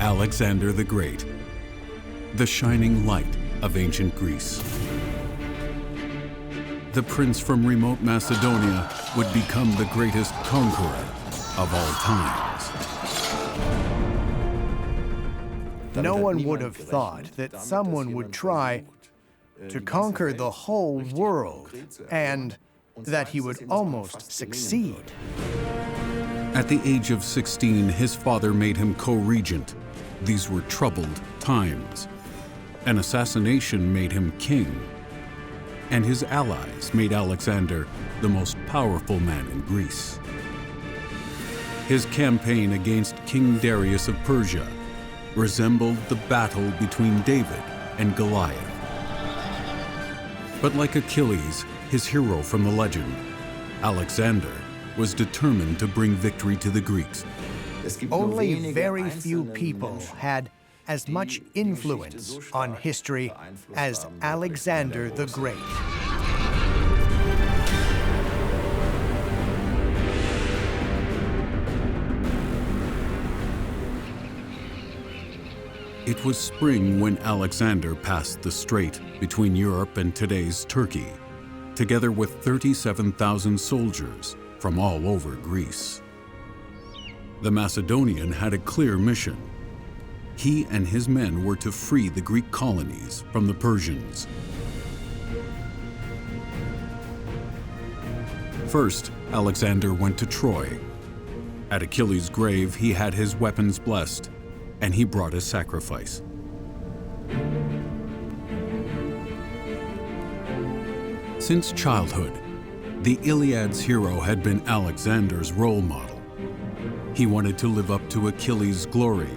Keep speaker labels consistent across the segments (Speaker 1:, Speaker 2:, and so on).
Speaker 1: Alexander the Great, the shining light of ancient Greece. The prince from remote Macedonia would become the greatest conqueror of all times.
Speaker 2: No one would have thought that someone would try to conquer the whole world, and that he would almost succeed.
Speaker 1: At the age of 16, his father made him co-regent. These were troubled times. An assassination made him king, and his allies made Alexander the most powerful man in Greece. His campaign against King Darius of Persia resembled the battle between David and Goliath. But like Achilles, his hero from the legend, Alexander was determined to bring victory to the Greeks.
Speaker 2: Only very few people had as much influence on history as Alexander the Great.
Speaker 1: It was spring when Alexander passed the strait between Europe and today's Turkey, together with 37,000 soldiers from all over Greece. The Macedonian had a clear mission. He and his men were to free the Greek colonies from the Persians. First, Alexander went to Troy. At Achilles' grave, he had his weapons blessed, and he brought a sacrifice. Since childhood, the Iliad's hero had been Alexander's role model. He wanted to live up to Achilles' glory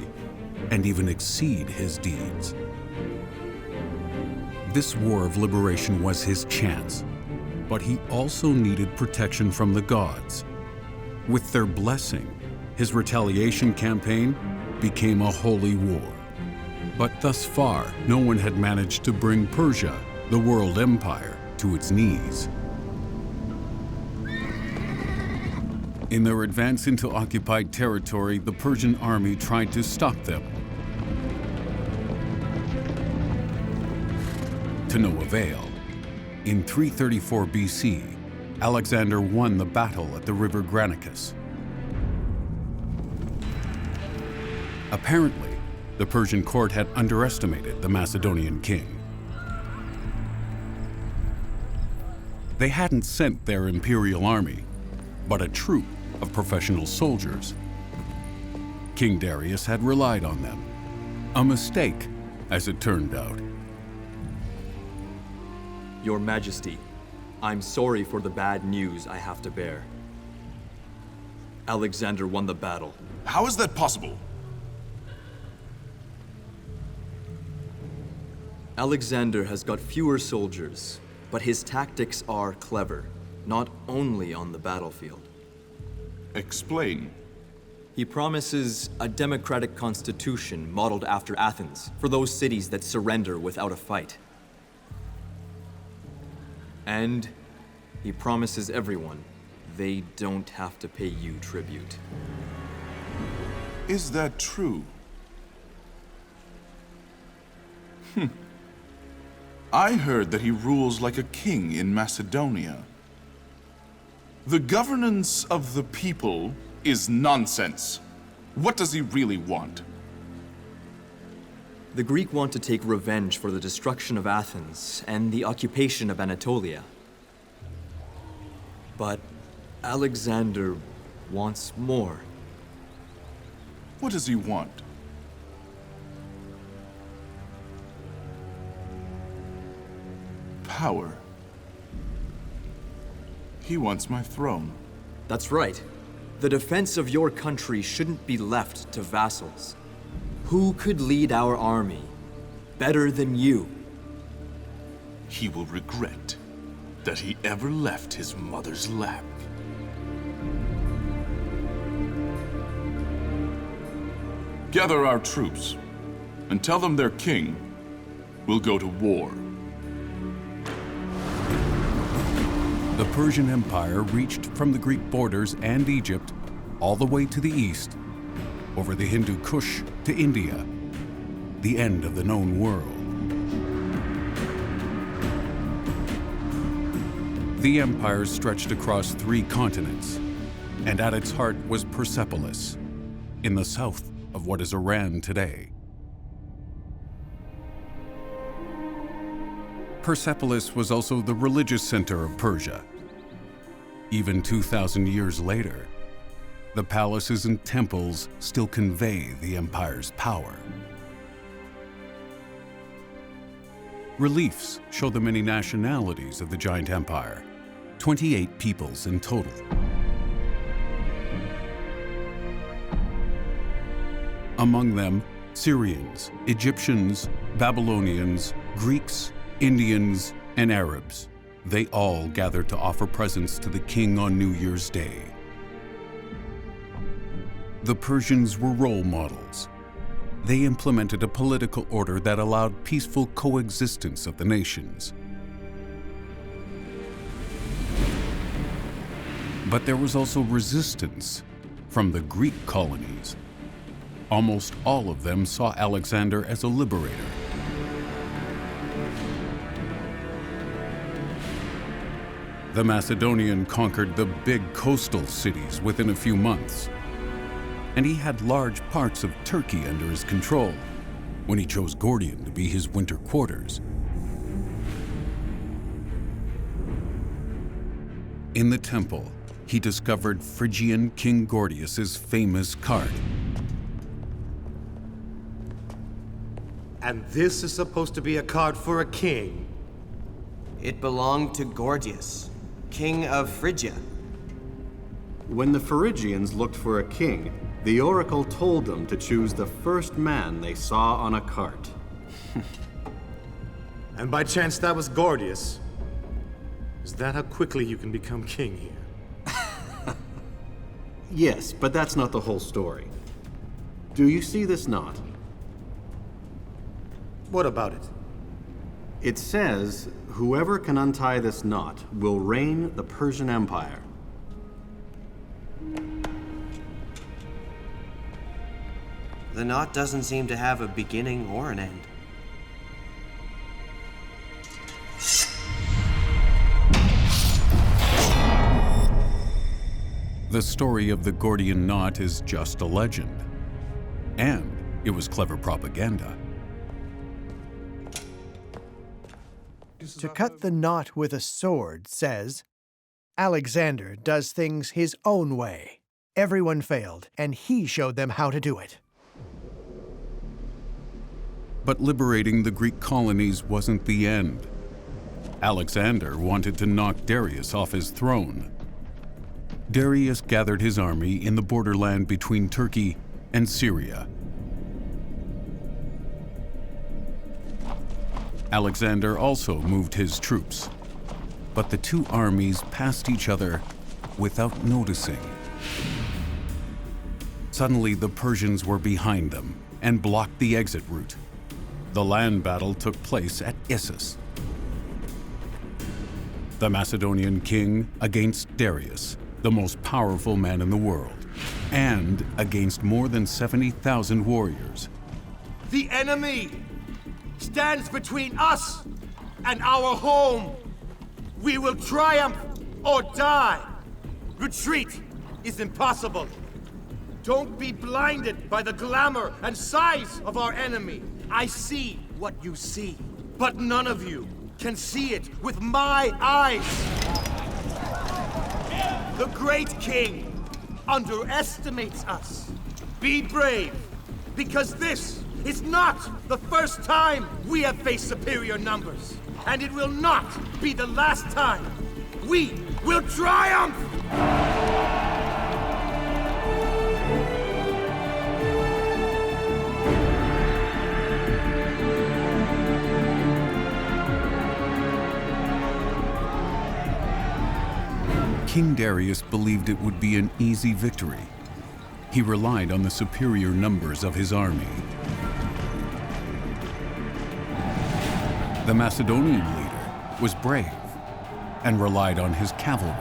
Speaker 1: and even exceed his deeds. This war of liberation was his chance, but he also needed protection from the gods. With their blessing, his retaliation campaign became a holy war. But thus far, no one had managed to bring Persia, the world empire, to its knees. In their advance into occupied territory, the Persian army tried to stop them. To no avail. In 334 BC, Alexander won the battle at the river Granicus. Apparently, the Persian court had underestimated the Macedonian king. They hadn't sent their imperial army, but a troop of professional soldiers. King Darius had relied on them. A mistake, as it turned out.
Speaker 3: Your Majesty, I'm sorry for the bad news I have to bear. Alexander won the battle.
Speaker 4: How is that possible?
Speaker 3: Alexander has got fewer soldiers, but his tactics are clever, not only on the battlefield.
Speaker 4: Explain.
Speaker 3: He promises a democratic constitution modeled after Athens for those cities that surrender without a fight. And he promises everyone they don't have to pay you tribute.
Speaker 4: Is that true? I heard that he rules like a king in Macedonia. The governance of the people is nonsense. What does he really want?
Speaker 3: The Greek want to take revenge for the destruction of Athens and the occupation of Anatolia. But Alexander wants more.
Speaker 4: What does he want? Power. He wants my throne.
Speaker 3: That's right. The defense of your country shouldn't be left to vassals. Who could lead our army better than you?
Speaker 4: He will regret that he ever left his mother's lap. Gather our troops and tell them their king will go to war.
Speaker 1: The Persian Empire reached from the Greek borders and Egypt all the way to the east over the Hindu Kush to India, the end of the known world. The empire stretched across 3 continents, and at its heart was Persepolis, in the south of what is Iran today. Persepolis was also the religious center of Persia. Even 2,000 years later, the palaces and temples still convey the empire's power. Reliefs show the many nationalities of the giant empire, 28 peoples in total. Among them, Syrians, Egyptians, Babylonians, Greeks, Indians, and Arabs. They all gathered to offer presents to the king on New Year's Day. The Persians were role models. They implemented a political order that allowed peaceful coexistence of the nations. But there was also resistance from the Greek colonies. Almost all of them saw Alexander as a liberator. The Macedonian conquered the big coastal cities within a few months, and he had large parts of Turkey under his control when he chose Gordium to be his winter quarters. In the temple, he discovered Phrygian King Gordius's famous cart.
Speaker 5: And this is supposed to be a card for a king?
Speaker 6: It belonged to Gordius, king of Phrygia.
Speaker 7: When the Phrygians looked for a king, the oracle told them to choose the first man they saw on a cart.
Speaker 5: And by chance that was Gordius? Is that how quickly you can become king here?
Speaker 7: Yes, but that's not the whole story. Do you see this knot?
Speaker 5: What about it?
Speaker 7: It says, whoever can untie this knot will reign the Persian Empire.
Speaker 6: The knot doesn't seem to have a beginning or an end.
Speaker 1: The story of the Gordian knot is just a legend, and it was clever propaganda.
Speaker 2: To cut the knot with a sword says, Alexander does things his own way. Everyone failed, and he showed them how to do it.
Speaker 1: But liberating the Greek colonies wasn't the end. Alexander wanted to knock Darius off his throne. Darius gathered his army in the borderland between Turkey and Syria. Alexander also moved his troops, but the two armies passed each other without noticing. Suddenly, the Persians were behind them and blocked the exit route. The land battle took place at Issus. The Macedonian king against Darius, the most powerful man in the world, and against more than 70,000 warriors.
Speaker 5: The enemy stands between us and our home. We will triumph or die. Retreat is impossible. Don't be blinded by the glamour and size of our enemy. I see what you see, but none of you can see it with my eyes. The great king underestimates us. Be brave, because this is not the first time we have faced superior numbers, and it will not be the last time. We will triumph!
Speaker 1: King Darius believed it would be an easy victory. He relied on the superior numbers of his army. The Macedonian leader was brave and relied on his cavalry.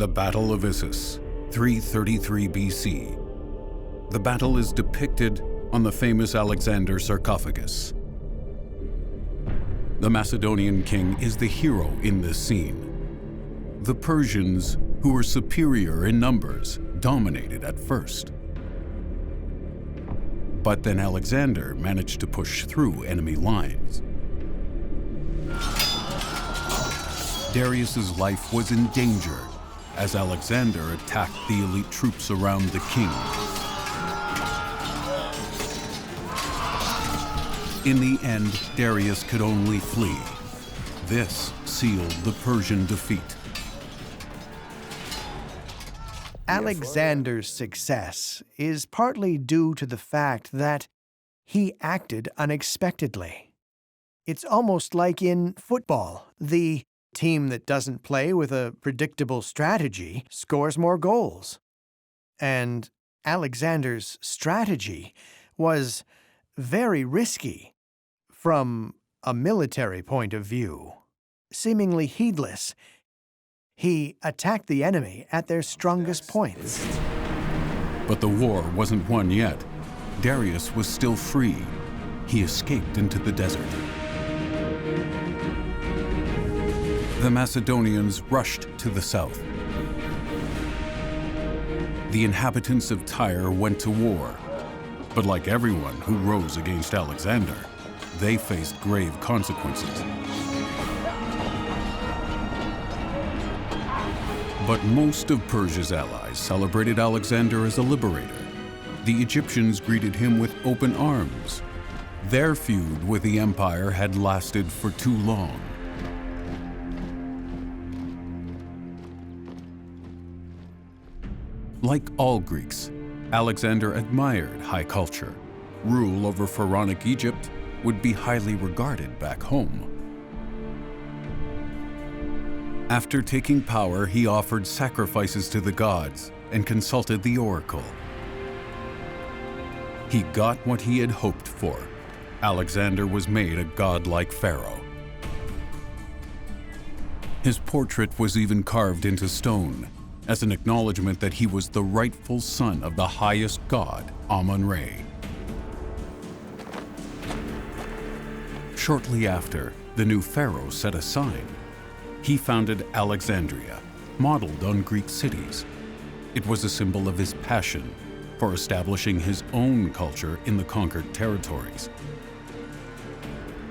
Speaker 1: The Battle of Issus, 333 BC. The battle is depicted on the famous Alexander sarcophagus. The Macedonian king is the hero in this scene. The Persians, who were superior in numbers, dominated at first. But then Alexander managed to push through enemy lines. Darius's life was in danger as Alexander attacked the elite troops around the king. In the end, Darius could only flee. This sealed the Persian defeat.
Speaker 2: Alexander's success is partly due to the fact that he acted unexpectedly. It's almost like in football. The team that doesn't play with a predictable strategy scores more goals. And Alexander's strategy was very risky from a military point of view. Seemingly heedless, he attacked the enemy at their strongest points.
Speaker 1: But the war wasn't won yet. Darius was still free. He escaped into the desert. The Macedonians rushed to the south. The inhabitants of Tyre went to war. But like everyone who rose against Alexander, they faced grave consequences. But most of Persia's allies celebrated Alexander as a liberator. The Egyptians greeted him with open arms. Their feud with the empire had lasted for too long. Like all Greeks, Alexander admired high culture. Rule over Pharaonic Egypt would be highly regarded back home. After taking power, he offered sacrifices to the gods and consulted the oracle. He got what he had hoped for. Alexander was made a godlike pharaoh. His portrait was even carved into stone, as an acknowledgement that he was the rightful son of the highest god, Amun-Re. Shortly after, the new pharaoh set a sign. He founded Alexandria, modeled on Greek cities. It was a symbol of his passion for establishing his own culture in the conquered territories.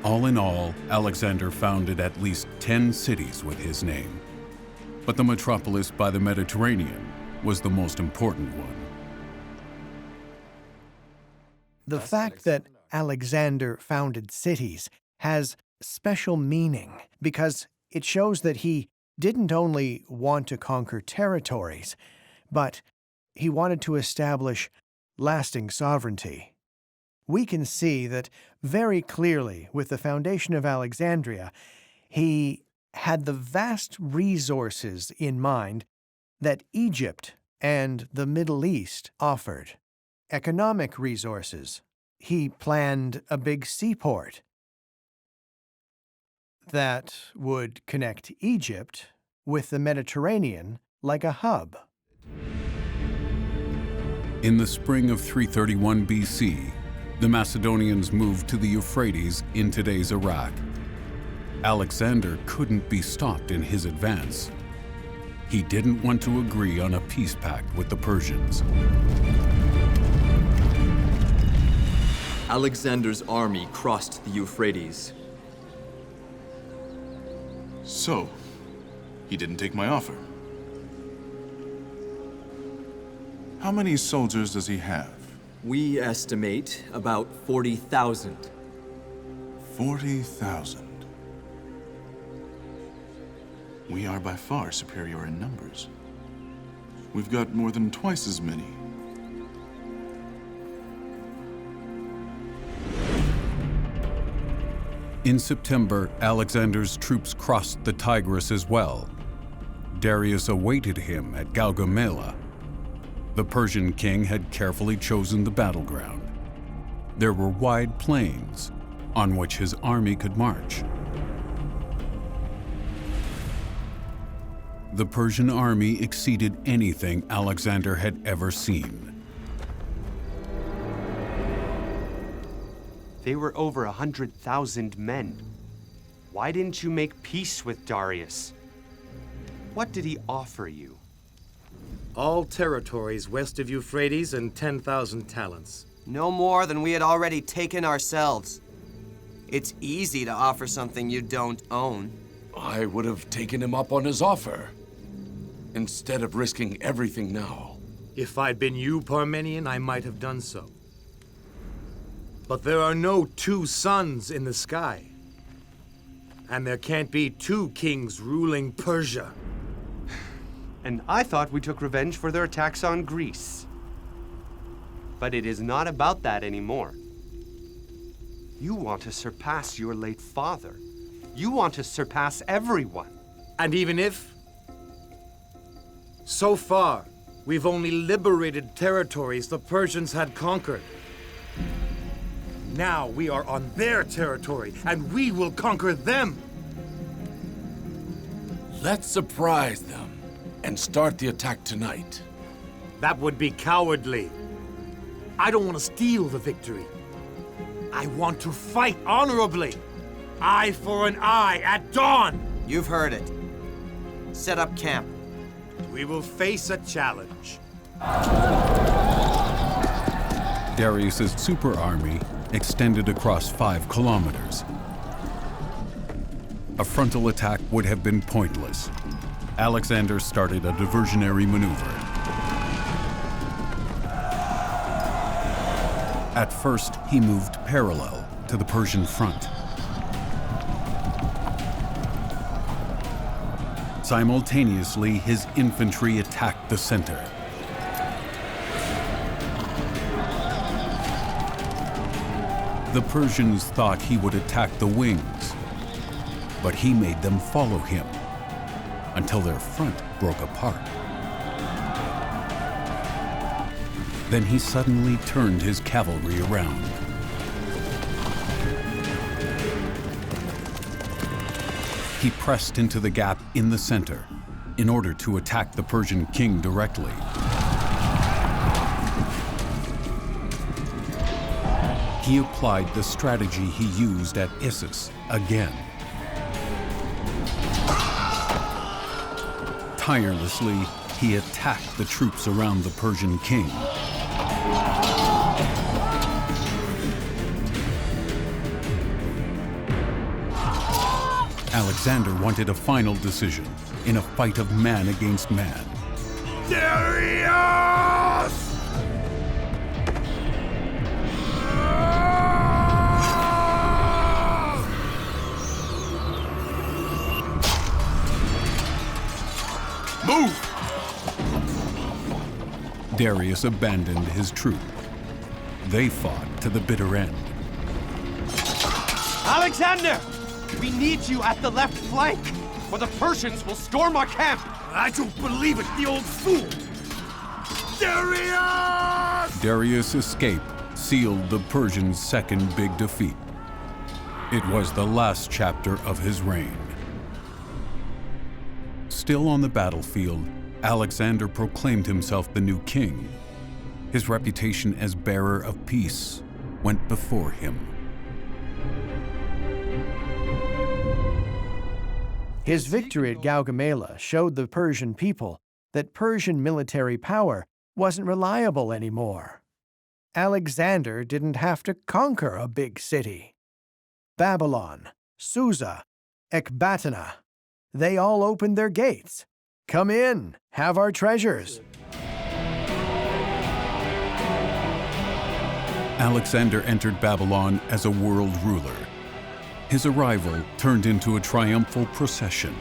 Speaker 1: All in all, Alexander founded at least 10 cities with his name. But the metropolis by the Mediterranean was the most important one.
Speaker 2: The fact that Alexander founded cities has special meaning because it shows that he didn't only want to conquer territories, but he wanted to establish lasting sovereignty. We can see that very clearly with the foundation of Alexandria, he had the vast resources in mind that Egypt and the Middle East offered. Economic resources. He planned a big seaport that would connect Egypt with the Mediterranean like a hub.
Speaker 1: In the spring of 331 BC, the Macedonians moved to the Euphrates in today's Iraq. Alexander couldn't be stopped in his advance. He didn't want to agree on a peace pact with the Persians.
Speaker 3: Alexander's army crossed the Euphrates.
Speaker 4: So, he didn't take my offer. How many soldiers does he have?
Speaker 3: We estimate about 40,000.
Speaker 4: 40,000. We are by far superior in numbers. We've got more than twice as many.
Speaker 1: In September, Alexander's troops crossed the Tigris as well. Darius awaited him at Gaugamela. The Persian king had carefully chosen the battleground. There were wide plains on which his army could march. The Persian army exceeded anything Alexander had ever seen.
Speaker 8: They were over 100,000 men. Why didn't you make peace with Darius? What did he offer you?
Speaker 5: All territories west of Euphrates and 10,000 talents.
Speaker 6: No more than we had already taken ourselves. It's easy to offer something you don't own.
Speaker 9: I would have taken him up on his offer, instead of risking everything now.
Speaker 5: If I'd been you, Parmenion, I might have done so. But there are no two suns in the sky. And there can't be two kings ruling Persia.
Speaker 8: And I thought we took revenge for their attacks on Greece. But it is not about that anymore. You want to surpass your late father. You want to surpass everyone.
Speaker 5: And even if? So far, we've only liberated territories the Persians had conquered. Now we are on their territory, and we will conquer them.
Speaker 9: Let's surprise them and start the attack tonight.
Speaker 5: That would be cowardly. I don't want to steal the victory. I want to fight honorably. Eye for an eye at dawn.
Speaker 6: You've heard it. Set up camp.
Speaker 5: We will face a challenge.
Speaker 1: Darius's super army extended across 5 kilometers. A frontal attack would have been pointless. Alexander started a diversionary maneuver. At first, he moved parallel to the Persian front. Simultaneously, his infantry attacked the center. The Persians thought he would attack the wings, but he made them follow him until their front broke apart. Then he suddenly turned his cavalry around. He pressed into the gap in the center in order to attack the Persian king directly. He applied the strategy he used at Issus again. Tirelessly, he attacked the troops around the Persian king. Alexander wanted a final decision in a fight of man against man.
Speaker 5: Darius!
Speaker 4: Move!
Speaker 1: Darius abandoned his troop. They fought to the bitter end.
Speaker 8: Alexander! We need you at the left flank, or the Persians will storm our camp!
Speaker 5: I don't believe it, the old fool! Darius!
Speaker 1: Darius' escape sealed the Persians' second big defeat. It was the last chapter of his reign. Still on the battlefield, Alexander proclaimed himself the new king. His reputation as bearer of peace went before him.
Speaker 2: His victory at Gaugamela showed the Persian people that Persian military power wasn't reliable anymore. Alexander didn't have to conquer a big city. Babylon, Susa, Ecbatana, they all opened their gates. Come in, have our treasures.
Speaker 1: Alexander entered Babylon as a world ruler. His arrival turned into a triumphal procession.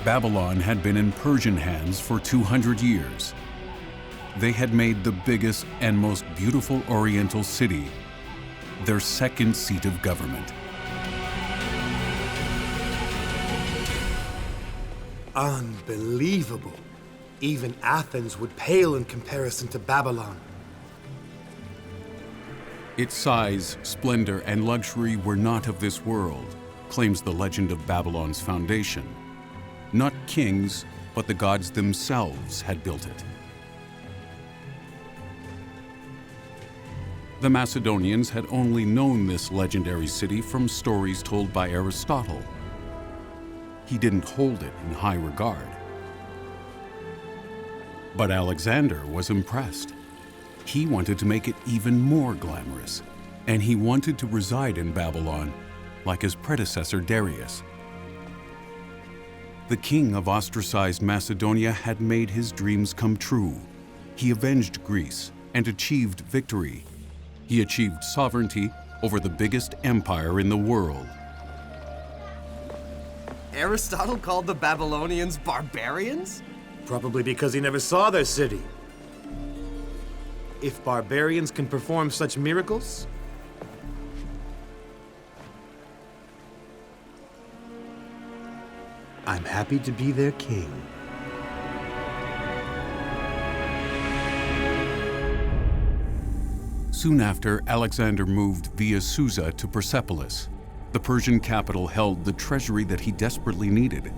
Speaker 1: Babylon had been in Persian hands for 200 years. They had made the biggest and most beautiful Oriental city their second seat of government.
Speaker 5: Unbelievable. Even Athens would pale in comparison to Babylon.
Speaker 1: Its size, splendor, and luxury were not of this world, claims the legend of Babylon's foundation. Not kings, but the gods themselves had built it. The Macedonians had only known this legendary city from stories told by Aristotle. He didn't hold it in high regard. But Alexander was impressed. He wanted to make it even more glamorous, and he wanted to reside in Babylon like his predecessor Darius. The king of ostracized Macedonia had made his dreams come true. He avenged Greece and achieved victory. He achieved sovereignty over the biggest empire in the world.
Speaker 6: Aristotle called the Babylonians barbarians?
Speaker 5: Probably because he never saw their city. If barbarians can perform such miracles, I'm happy to be their king.
Speaker 1: Soon after, Alexander moved via Susa to Persepolis. The Persian capital held the treasury that he desperately needed.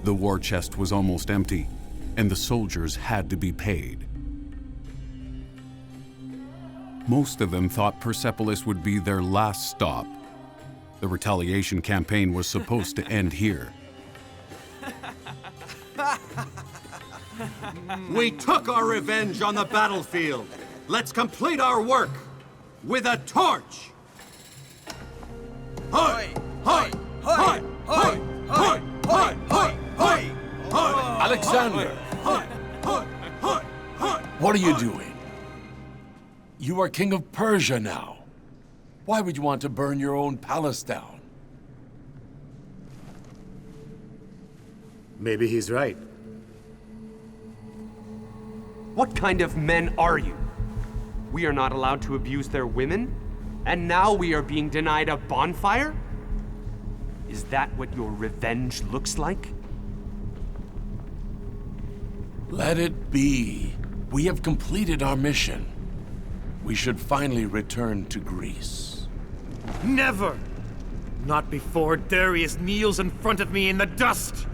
Speaker 1: The war chest was almost empty, and the soldiers had to be paid. Most of them thought Persepolis would be their last stop. The retaliation campaign was supposed to end here.
Speaker 7: We took our revenge on the battlefield. Let's complete our work with a torch! Hoi! Hoi! Hoi! Hoi! Hoi! Hoi! Hoi! Hoi! Hoi!
Speaker 9: Alexander!
Speaker 7: Hoi! Hoi! Hoi! Hoi!
Speaker 9: What are you doing? You are king of Persia now. Why would you want to burn your own palace down?
Speaker 5: Maybe he's right.
Speaker 8: What kind of men are you? We are not allowed to abuse their women, and now we are being denied a bonfire? Is that what your revenge looks like?
Speaker 9: Let it be. We have completed our mission. We should finally return to Greece.
Speaker 5: Never! Not before Darius kneels in front of me in the dust!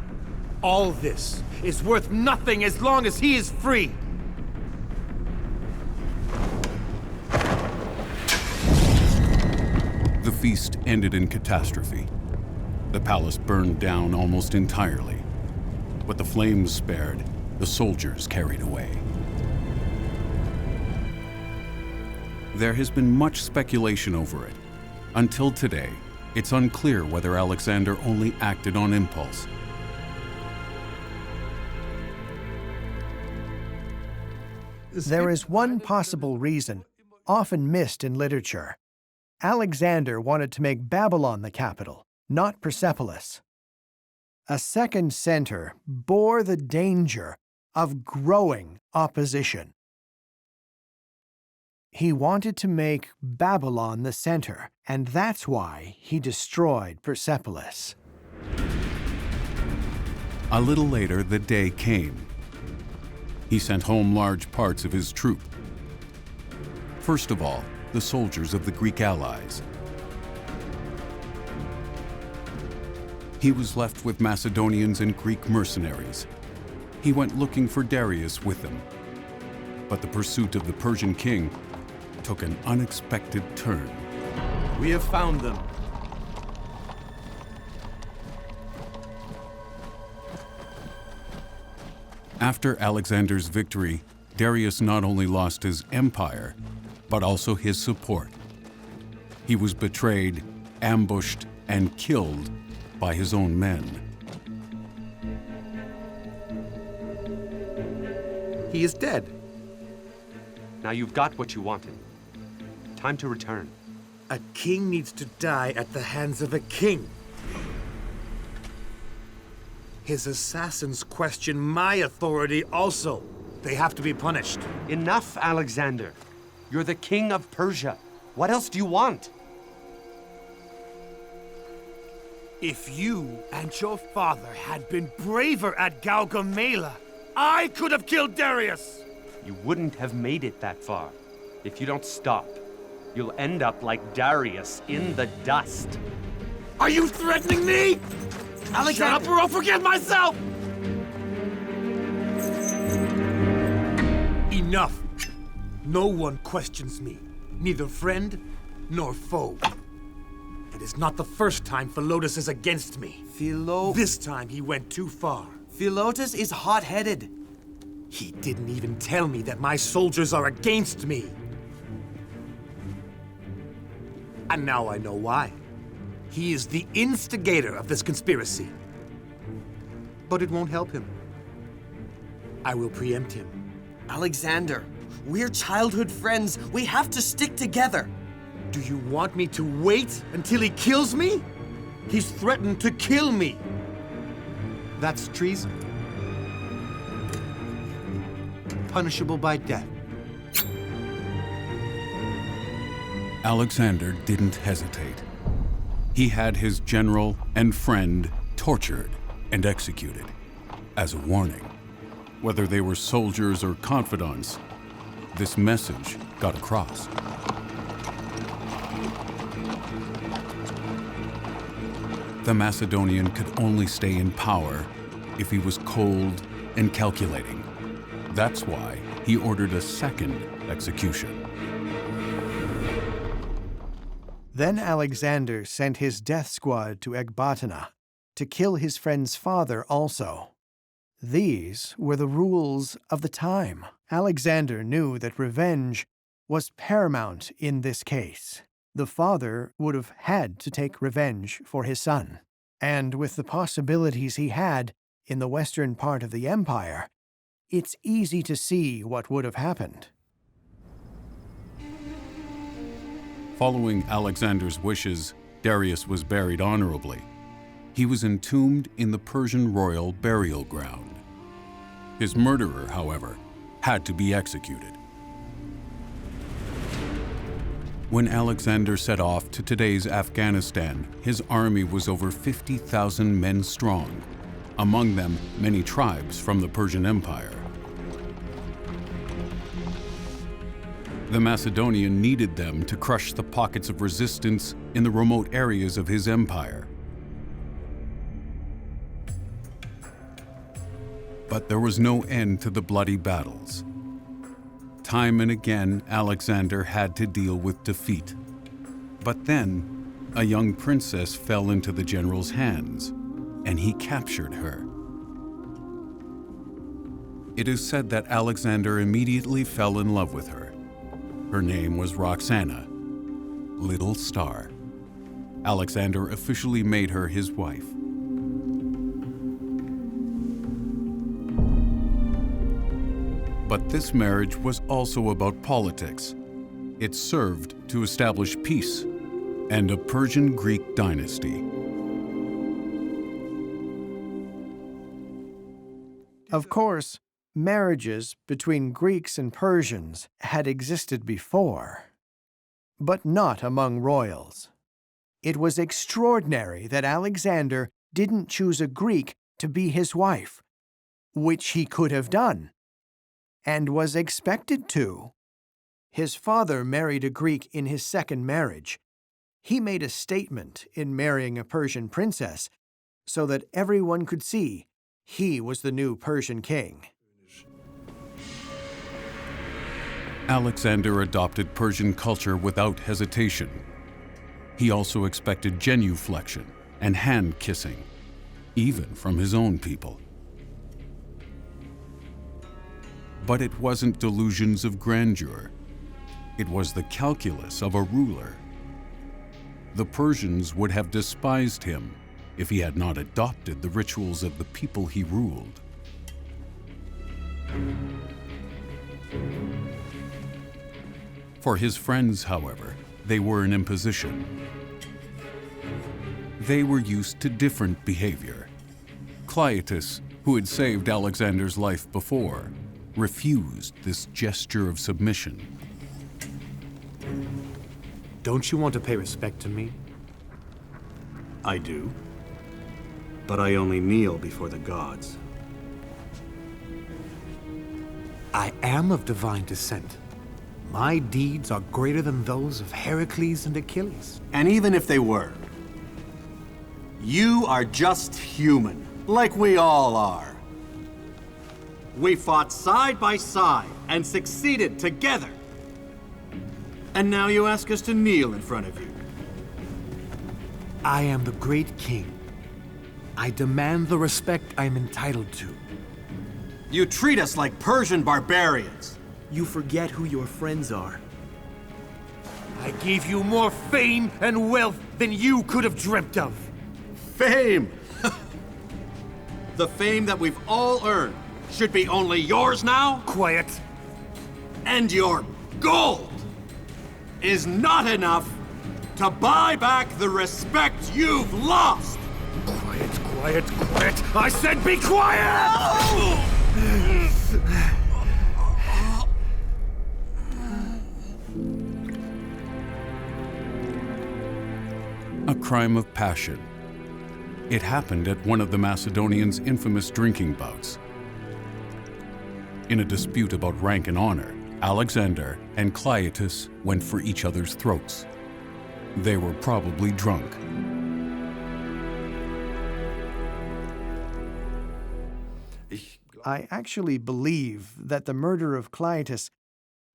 Speaker 5: All this is worth nothing as long as he is free!
Speaker 1: The feast ended in catastrophe. The palace burned down almost entirely. What the flames spared, the soldiers carried away. There has been much speculation over it. Until today, it's unclear whether Alexander only acted on impulse.
Speaker 2: There is one possible reason, often missed in literature. Alexander wanted to make Babylon the capital, not Persepolis. A second center bore the danger of growing opposition. He wanted to make Babylon the center, and that's why he destroyed Persepolis.
Speaker 1: A little later, the day came. He sent home large parts of his troop. First of all, the soldiers of the Greek allies. He was left with Macedonians and Greek mercenaries. He went looking for Darius with them. But the pursuit of the Persian king took an unexpected turn.
Speaker 5: We have found them.
Speaker 1: After Alexander's victory, Darius not only lost his empire, but also his support. He was betrayed, ambushed, and killed by his own men.
Speaker 5: He is dead.
Speaker 8: Now you've got what you wanted. Time to return.
Speaker 5: A king needs to die at the hands of a king. His assassins question my authority also. They have to be punished.
Speaker 8: Enough, Alexander. You're the king of Persia. What else do you want?
Speaker 5: If you and your father had been braver at Gaugamela, I could have killed Darius!
Speaker 8: You wouldn't have made it that far. If you don't stop, you'll end up like Darius in the dust.
Speaker 5: Are you threatening me?
Speaker 6: Alexander!
Speaker 5: Shut up or I'll forget myself! Enough! No one questions me, neither friend nor foe. It is not the first time Philotas is against me. This time he went too far.
Speaker 6: Philotas is hot-headed.
Speaker 5: He didn't even tell me that my soldiers are against me. And now I know why. He is the instigator of this conspiracy. But it won't help him. I will preempt him.
Speaker 6: Alexander, we're childhood friends. We have to stick together.
Speaker 5: Do you want me to wait until he kills me? He's threatened to kill me. That's treason. Punishable by death.
Speaker 1: Alexander didn't hesitate. He had his general and friend tortured and executed as a warning. Whether they were soldiers or confidants, this message got across. The Macedonian could only stay in power if he was cold and calculating. That's why he ordered a second execution.
Speaker 2: Then Alexander sent his death squad to Ecbatana to kill his friend's father also. These were the rules of the time. Alexander knew that revenge was paramount in this case. The father would have had to take revenge for his son. And with the possibilities he had in the western part of the empire, it's easy to see what would have happened.
Speaker 1: Following Alexander's wishes, Darius was buried honorably. He was entombed in the Persian royal burial ground. His murderer, however, had to be executed. When Alexander set off to today's Afghanistan, his army was over 50,000 men strong, among them many tribes from the Persian Empire. The Macedonian needed them to crush the pockets of resistance in the remote areas of his empire. But there was no end to the bloody battles. Time and again, Alexander had to deal with defeat. But then, a young princess fell into the general's hands, and he captured her. It is said that Alexander immediately fell in love with her. Her name was Roxana, Little Star. Alexander officially made her his wife. But this marriage was also about politics. It served to establish peace and a Persian-Greek dynasty.
Speaker 2: Of course, marriages between Greeks and Persians had existed before, but not among royals. It was extraordinary that Alexander didn't choose a Greek to be his wife, which he could have done, and was expected to. His father married a Greek in his second marriage. He made a statement in marrying a Persian princess so that everyone could see he was the new Persian king.
Speaker 1: Alexander adopted Persian culture without hesitation. He also expected genuflection and hand-kissing, even from his own people. But it wasn't delusions of grandeur. It was the calculus of a ruler. The Persians would have despised him if he had not adopted the rituals of the people he ruled. For his friends, however, they were an imposition. They were used to different behavior. Cleitus, who had saved Alexander's life before, refused this gesture of submission.
Speaker 5: Don't you want to pay respect to me?
Speaker 7: I do, but I only kneel before the gods.
Speaker 5: I am of divine descent. My deeds are greater than those of Heracles and Achilles.
Speaker 7: And even if they were, You are just human, like we all are. We fought side by side and succeeded together. And now you ask us to kneel in front of you.
Speaker 5: I am the great king. I demand the respect I'm entitled to.
Speaker 7: You treat us like Persian barbarians.
Speaker 5: You forget who your friends are. I gave you more fame and wealth than you could have dreamt of.
Speaker 7: Fame! The fame that we've all earned should be only yours now?
Speaker 5: Quiet.
Speaker 7: And your gold is not enough to buy back the respect you've lost!
Speaker 5: Quiet, quiet, quiet! I said be quiet!
Speaker 1: A crime of passion. It happened at one of the Macedonians' infamous drinking bouts. In a dispute about rank and honor, Alexander and Cleitus went for each other's throats. They were probably drunk.
Speaker 2: I actually believe that the murder of Cleitus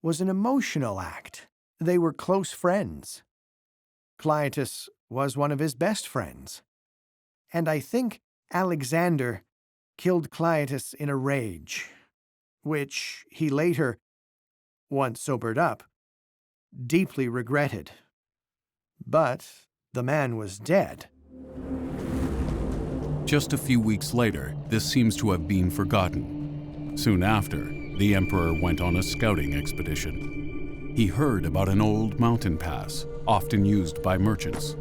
Speaker 2: was an emotional act. They were close friends. Cleitus was one of his best friends. And I think Alexander killed Cleitus in a rage, which he later, once sobered up, deeply regretted. But the man was dead.
Speaker 1: Just a few weeks later, this seems to have been forgotten. Soon after, the emperor went on a scouting expedition. He heard about an old mountain pass, often used by merchants.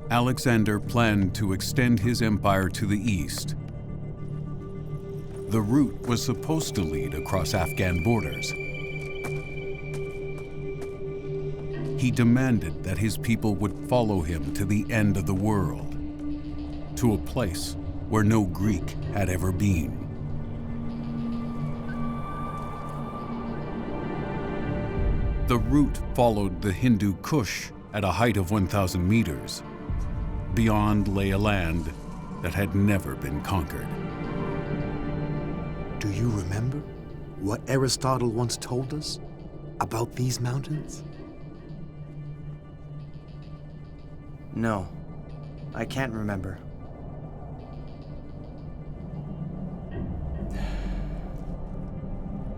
Speaker 1: Alexander planned to extend his empire to the east. The route was supposed to lead across Afghan borders. He demanded that his people would follow him to the end of the world, to a place where no Greek had ever been. The route followed the Hindu Kush at a height of 1,000 meters. Beyond lay a land that had never been conquered.
Speaker 5: Do you remember what Aristotle once told us about these mountains?
Speaker 6: No, I can't remember.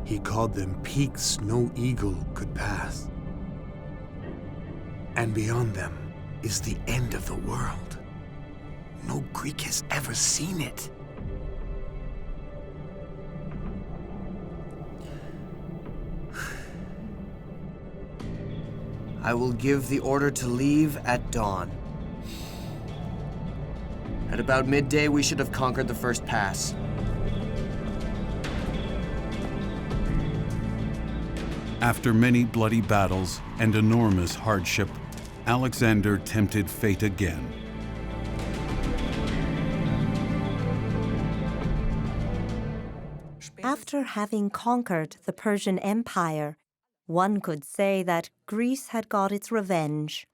Speaker 5: He called them peaks no eagle could pass. And beyond them is the end of the world. No Greek has ever seen it.
Speaker 6: I will give the order to leave at dawn. At about midday, we should have conquered the first pass.
Speaker 1: After many bloody battles and enormous hardship, Alexander tempted fate again.
Speaker 10: After having conquered the Persian Empire, one could say that Greece had got its revenge.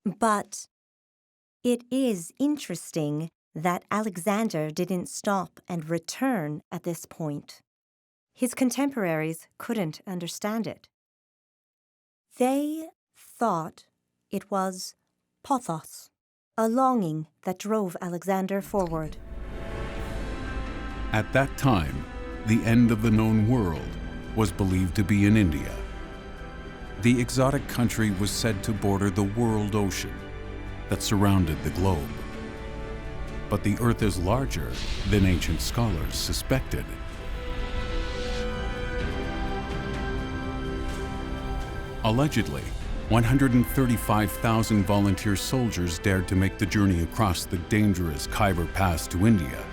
Speaker 10: But it is interesting that Alexander didn't stop and return at this point. His contemporaries couldn't understand it. They thought it was pothos, a longing that drove Alexander forward.
Speaker 1: At that time, the end of the known world was believed to be in India. The exotic country was said to border the world ocean that surrounded the globe. But the Earth is larger than ancient scholars suspected. Allegedly, 135,000 volunteer soldiers dared to make the journey across the dangerous Khyber Pass to India.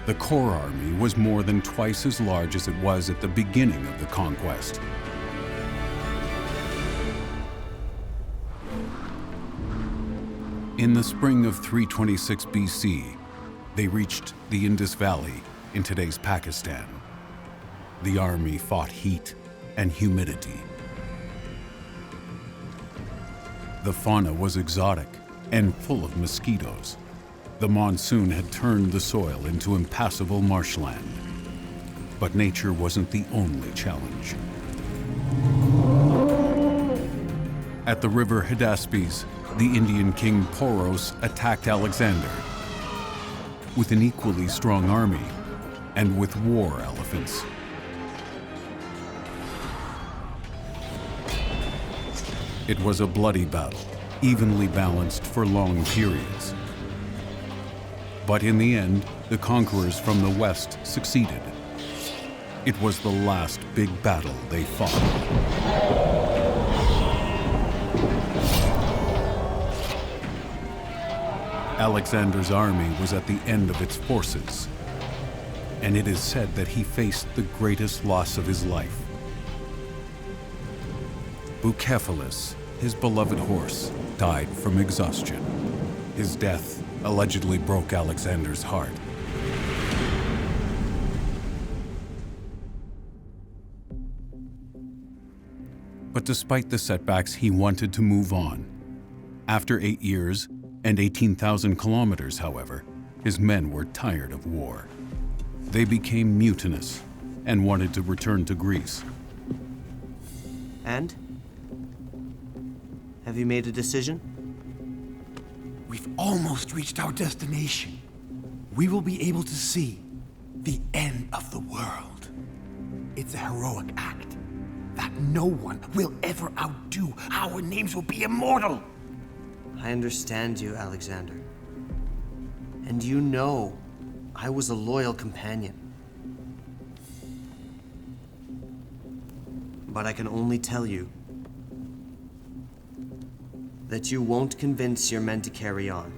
Speaker 1: The core army was more than twice as large as it was at the beginning of the conquest. In the spring of 326 BC, they reached the Indus Valley in today's Pakistan. The army fought heat and humidity. The fauna was exotic, and full of mosquitoes. The monsoon had turned the soil into impassable marshland. But nature wasn't the only challenge. At the river Hydaspes, the Indian king Poros attacked Alexander with an equally strong army and with war elephants. It was a bloody battle, evenly balanced for long periods. But in the end, the conquerors from the west succeeded. It was the last big battle they fought. Alexander's army was at the end of its forces, and it is said that he faced the greatest loss of his life. Bucephalus, his beloved horse, died from exhaustion. His death allegedly broke Alexander's heart. But despite the setbacks, he wanted to move on. After 8 years and 18,000 kilometers, however, his men were tired of war. They became mutinous and wanted to return to Greece.
Speaker 6: And? Have you made a decision?
Speaker 5: We've almost reached our destination. We will be able to see the end of the world. It's a heroic act that no one will ever outdo. Our names will be immortal.
Speaker 6: I understand you, Alexander. And you know I was a loyal companion. But I can only tell you that you won't convince your men to carry on.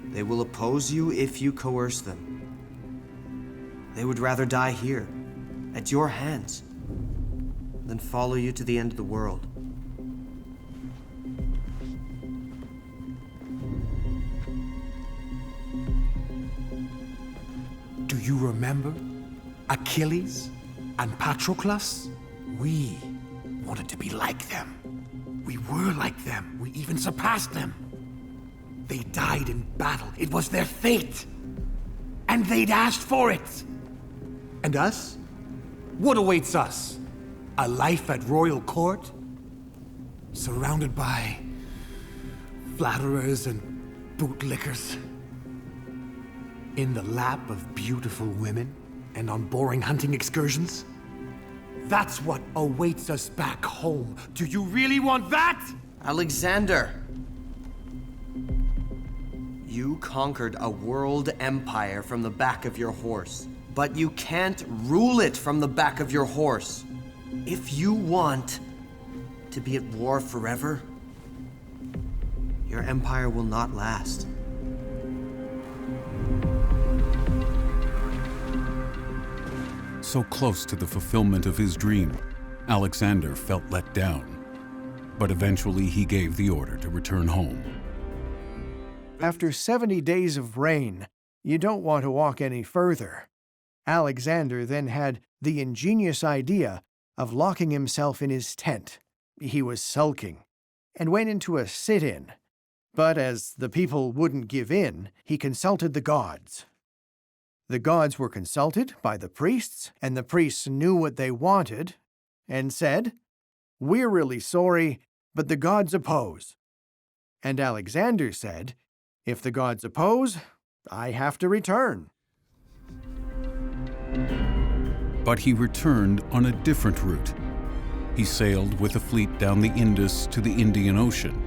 Speaker 6: They will oppose you if you coerce them. They would rather die here, at your hands, than follow you to the end of the world.
Speaker 5: Do you remember Achilles and Patroclus? We wanted to be like them. We were like them. We even surpassed them. They died in battle. It was their fate. And they'd asked for it. And us? What awaits us? A life at royal court? Surrounded by flatterers and bootlickers? In the lap of beautiful women and on boring hunting excursions? That's what awaits us back home. Do you really want that?
Speaker 6: Alexander! You conquered a world empire from the back of your horse, but you can't rule it from the back of your horse. If you want to be at war forever, your empire will not last.
Speaker 1: So close to the fulfillment of his dream, Alexander felt let down. But eventually he gave the order to return home.
Speaker 2: After 70 days of rain, you don't want to walk any further. Alexander then had the ingenious idea of locking himself in his tent. He was sulking and went into a sit-in. But as the people wouldn't give in, he consulted the gods. The gods were consulted by the priests, and the priests knew what they wanted and said, "We're really sorry, but the gods oppose." And Alexander said, "If the gods oppose, I have to return."
Speaker 1: But he returned on a different route. He sailed with a fleet down the Indus to the Indian Ocean.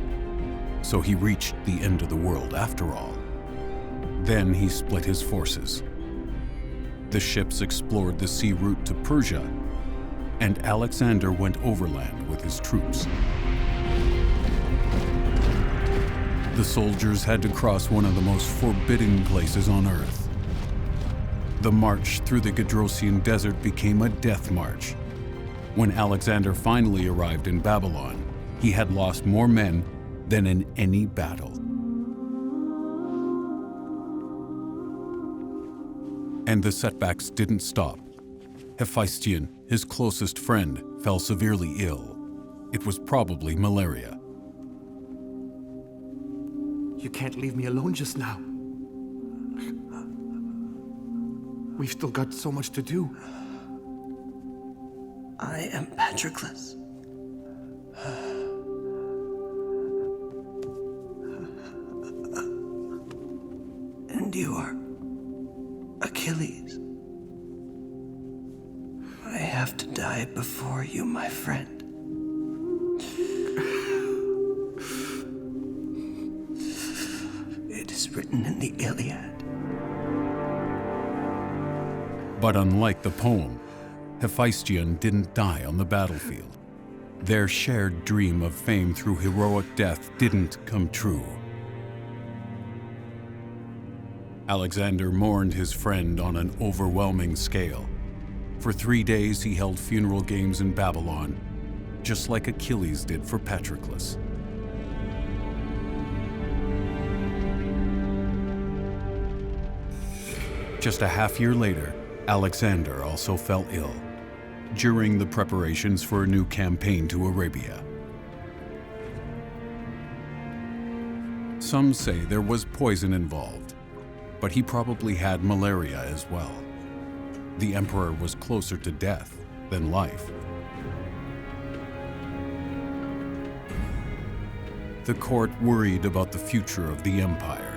Speaker 1: So he reached the end of the world after all. Then he split his forces. The ships explored the sea route to Persia, and Alexander went overland with his troops. The soldiers had to cross one of the most forbidding places on Earth. The march through the Gedrosian desert became a death march. When Alexander finally arrived in Babylon, he had lost more men than in any battle. And the setbacks didn't stop. Hephaestion, his closest friend, fell severely ill. It was probably malaria.
Speaker 5: You can't leave me alone just now. We've still got so much to do.
Speaker 6: I am Patroclus. And you are Achilles. I have to die before you, my friend. It is written in the Iliad.
Speaker 1: But unlike the poem, Hyphaestion didn't die on the battlefield. Their shared dream of fame through heroic death didn't come true. Alexander mourned his friend on an overwhelming scale. For 3 days he held funeral games in Babylon, just like Achilles did for Patroclus. Just a half year later, Alexander also fell ill during the preparations for a new campaign to Arabia. Some say there was poison involved, but he probably had malaria as well. The emperor was closer to death than life. The court worried about the future of the empire.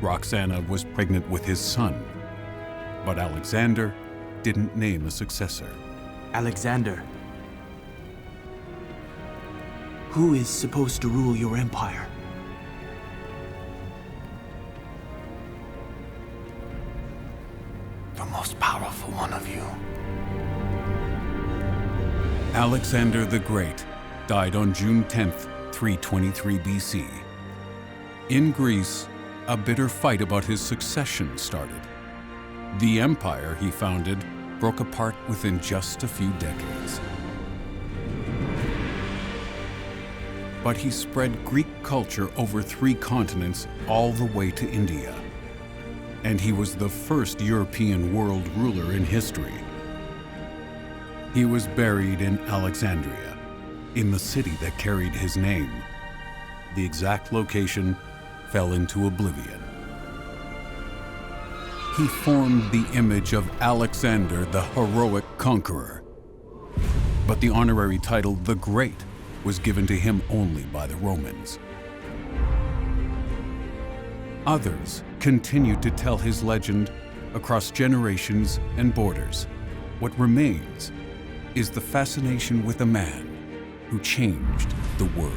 Speaker 1: Roxana was pregnant with his son, but Alexander didn't name a successor.
Speaker 11: Alexander, who is supposed to rule your empire?
Speaker 5: The most powerful one of you.
Speaker 1: Alexander the Great died on June 10th, 323 BC. In Greece, a bitter fight about his succession started. The empire he founded broke apart within just a few decades. But he spread Greek culture over 3 continents all the way to India. And he was the first European world ruler in history. He was buried in Alexandria, in the city that carried his name. The exact location fell into oblivion. He formed the image of Alexander the heroic conqueror. But the honorary title, the Great, was given to him only by the Romans. Others continued to tell his legend across generations and borders. What remains is the fascination with a man who changed the world.